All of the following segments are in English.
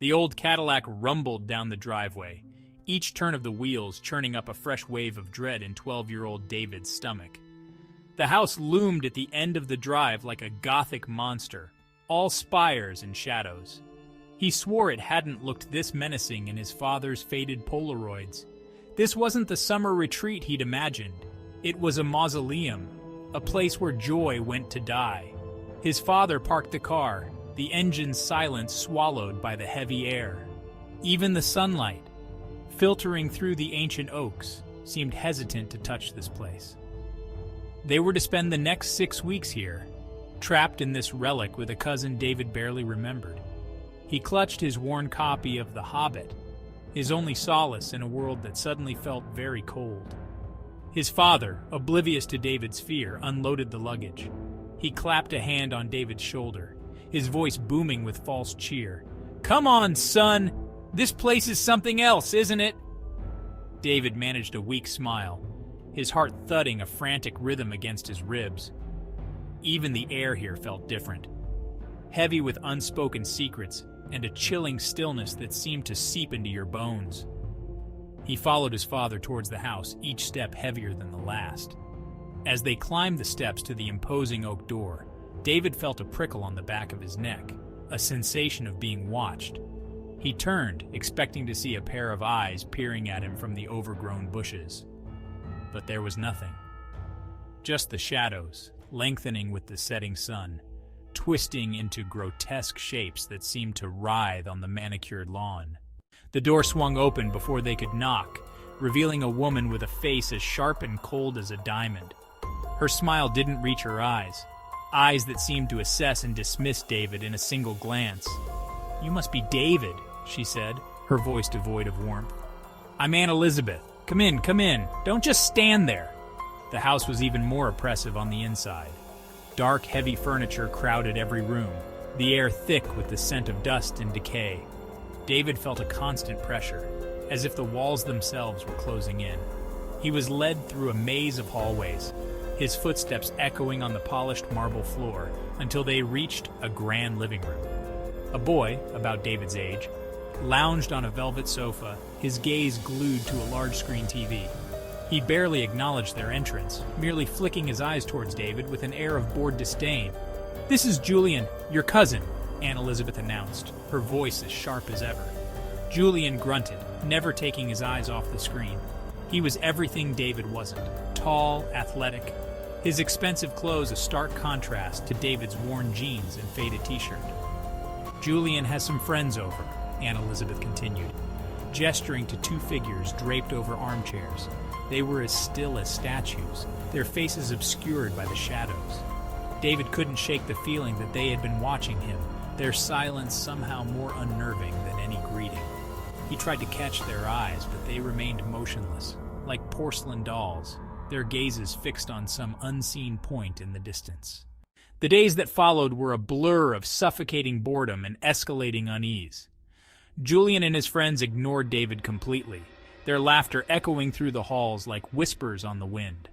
The old Cadillac rumbled down the driveway, each turn of the wheels churning up a fresh wave of dread in 12-year-old David's stomach. The house loomed at the end of the drive like a gothic monster, all spires and shadows. He swore it hadn't looked this menacing in his father's faded Polaroids. This wasn't the summer retreat he'd imagined. It was a mausoleum, a place where joy went to die. His father parked the car, the engine's silence swallowed by the heavy air. Even the sunlight, filtering through the ancient oaks, seemed hesitant to touch this place. They were to spend the next 6 weeks here, trapped in this relic with a cousin David barely remembered. He clutched his worn copy of The Hobbit, his only solace in a world that suddenly felt very cold. His father, oblivious to David's fear, unloaded the luggage. He clapped a hand on David's shoulder, his voice booming with false cheer. "Come on, son! This place is something else, isn't it?" David managed a weak smile, his heart thudding a frantic rhythm against his ribs. Even the air here felt different, heavy with unspoken secrets and a chilling stillness that seemed to seep into your bones. He followed his father towards the house, each step heavier than the last. As they climbed the steps to the imposing oak door, David felt a prickle on the back of his neck, a sensation of being watched. He turned, expecting to see a pair of eyes peering at him from the overgrown bushes. But there was nothing. Just the shadows, lengthening with the setting sun, twisting into grotesque shapes that seemed to writhe on the manicured lawn. The door swung open before they could knock, revealing a woman with a face as sharp and cold as a diamond. Her smile didn't reach her eyes that seemed to assess and dismiss David in a single glance. "You must be David," she said, her voice devoid of warmth. "I'm Aunt Elizabeth. Come in, come in. Don't just stand there." The house was even more oppressive on the inside. Dark, heavy furniture crowded every room, the air thick with the scent of dust and decay. David felt a constant pressure, as if the walls themselves were closing in. He was led through a maze of hallways, his footsteps echoing on the polished marble floor until they reached a grand living room. A boy, about David's age, lounged on a velvet sofa, his gaze glued to a large-screen TV. He barely acknowledged their entrance, merely flicking his eyes towards David with an air of bored disdain. "This is Julian, your cousin," Aunt Elizabeth announced, her voice as sharp as ever. Julian grunted, never taking his eyes off the screen. He was everything David wasn't: tall, athletic, his expensive clothes a stark contrast to David's worn jeans and faded t-shirt. "Julian has some friends over," Aunt Elizabeth continued, gesturing to two figures draped over armchairs. They were as still as statues, their faces obscured by the shadows. David couldn't shake the feeling that they had been watching him, their silence somehow more unnerving than any greeting. He tried to catch their eyes, but they remained motionless, like porcelain dolls, their gazes fixed on some unseen point in the distance. The days that followed were a blur of suffocating boredom and escalating unease. Julian and his friends ignored David completely, their laughter echoing through the halls like whispers on the wind.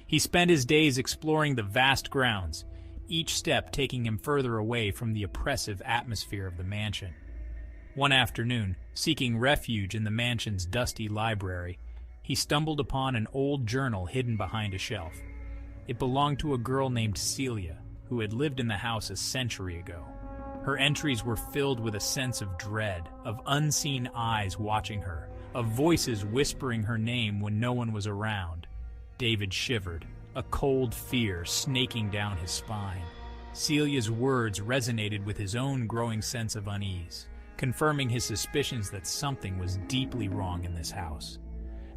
He spent his days exploring the vast grounds, each step taking him further away from the oppressive atmosphere of the mansion. One afternoon, seeking refuge in the mansion's dusty library, he stumbled upon an old journal hidden behind a shelf. It belonged to a girl named Celia, who had lived in the house a century ago. Her entries were filled with a sense of dread, of unseen eyes watching her, of voices whispering her name when no one was around. David shivered, a cold fear snaking down his spine. Celia's words resonated with his own growing sense of unease, confirming his suspicions that something was deeply wrong in this house.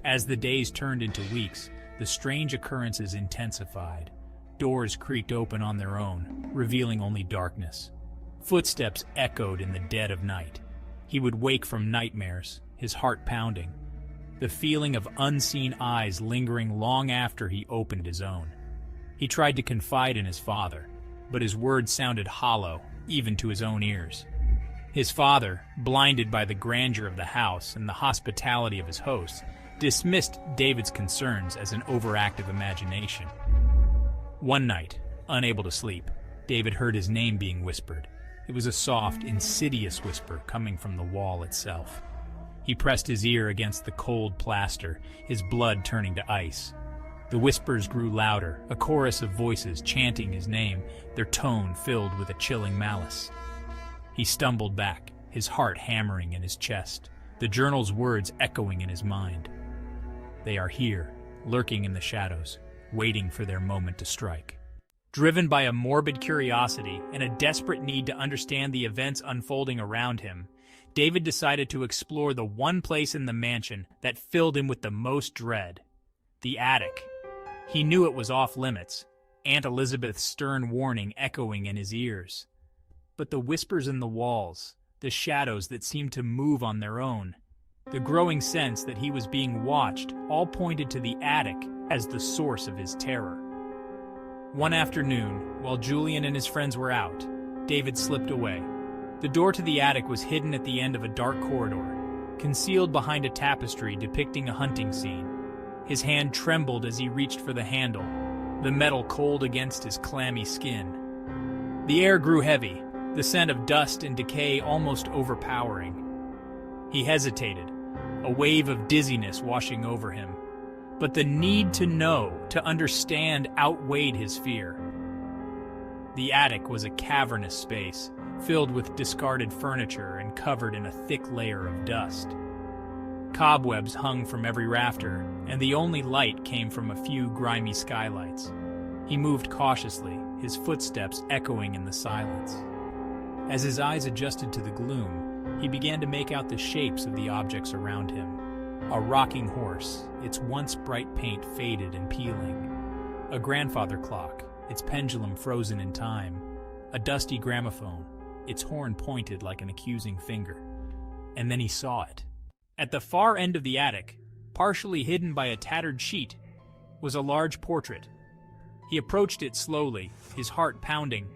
As the days turned into weeks, the strange occurrences intensified. Doors creaked open on their own, revealing only darkness. Footsteps echoed in the dead of night. He would wake from nightmares, his heart pounding, the feeling of unseen eyes lingering long after he opened his own. He tried to confide in his father, but his words sounded hollow, even to his own ears. His father, blinded by the grandeur of the house and the hospitality of his hosts, dismissed David's concerns as an overactive imagination. One night, unable to sleep, David heard his name being whispered. It was a soft, insidious whisper coming from the wall itself. He pressed his ear against the cold plaster, his blood turning to ice. The whispers grew louder, a chorus of voices chanting his name, their tone filled with a chilling malice. He stumbled back, his heart hammering in his chest, the journal's words echoing in his mind. They are here, lurking in the shadows, waiting for their moment to strike. Driven by a morbid curiosity and a desperate need to understand the events unfolding around him, David decided to explore the one place in the mansion that filled him with the most dread: the attic. He knew it was off limits, Aunt Elizabeth's stern warning echoing in his ears. But the whispers in the walls, the shadows that seemed to move on their own, the growing sense that he was being watched, all pointed to the attic as the source of his terror. One afternoon, while Julian and his friends were out, David slipped away. The door to the attic was hidden at the end of a dark corridor, concealed behind a tapestry depicting a hunting scene. His hand trembled as he reached for the handle, the metal cold against his clammy skin. The air grew heavy, the scent of dust and decay almost overpowering. He hesitated, a wave of dizziness washing over him. But the need to know, to understand, outweighed his fear. The attic was a cavernous space, filled with discarded furniture and covered in a thick layer of dust. Cobwebs hung from every rafter, and the only light came from a few grimy skylights. He moved cautiously, his footsteps echoing in the silence. As his eyes adjusted to the gloom, he began to make out the shapes of the objects around him. A rocking horse, its once bright paint faded and peeling. A grandfather clock, its pendulum frozen in time. A dusty gramophone, its horn pointed like an accusing finger. And then he saw it. At the far end of the attic, partially hidden by a tattered sheet, was a large portrait. He approached it slowly, his heart pounding.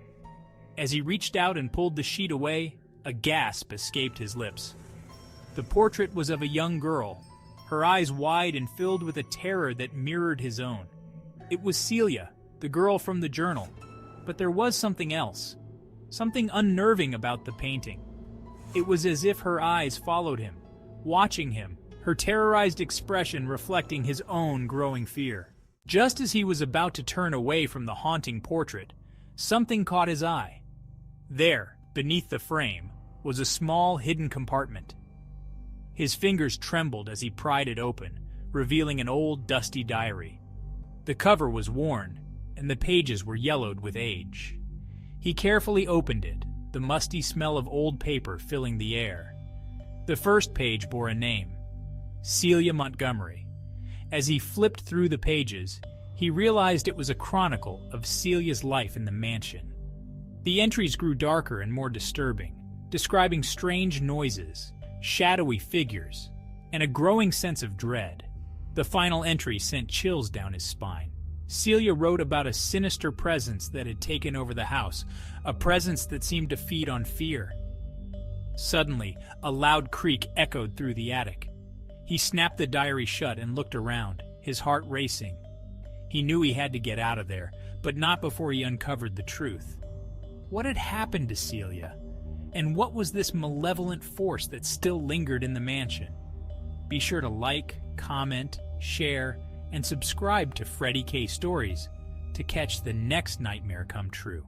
As he reached out and pulled the sheet away, a gasp escaped his lips. The portrait was of a young girl, her eyes wide and filled with a terror that mirrored his own. It was Celia, the girl from the journal, but there was something else, something unnerving about the painting. It was as if her eyes followed him, watching him, her terrorized expression reflecting his own growing fear. Just as he was about to turn away from the haunting portrait, something caught his eye. There, beneath the frame, was a small hidden compartment. His fingers trembled as he pried it open, revealing an old, dusty diary. The cover was worn, and the pages were yellowed with age. He carefully opened it, the musty smell of old paper filling the air. The first page bore a name: Celia Montgomery. As he flipped through the pages, he realized it was a chronicle of Celia's life in the mansion. The entries grew darker and more disturbing, describing strange noises, shadowy figures, and a growing sense of dread. The final entry sent chills down his spine. Celia wrote about a sinister presence that had taken over the house, a presence that seemed to feed on fear. Suddenly, a loud creak echoed through the attic. He snapped the diary shut and looked around, his heart racing. He knew he had to get out of there, but not before he uncovered the truth. What had happened to Celia? And what was this malevolent force that still lingered in the mansion? Be sure to like, comment, share, and subscribe to Freddy K Stories to catch the next nightmare come true.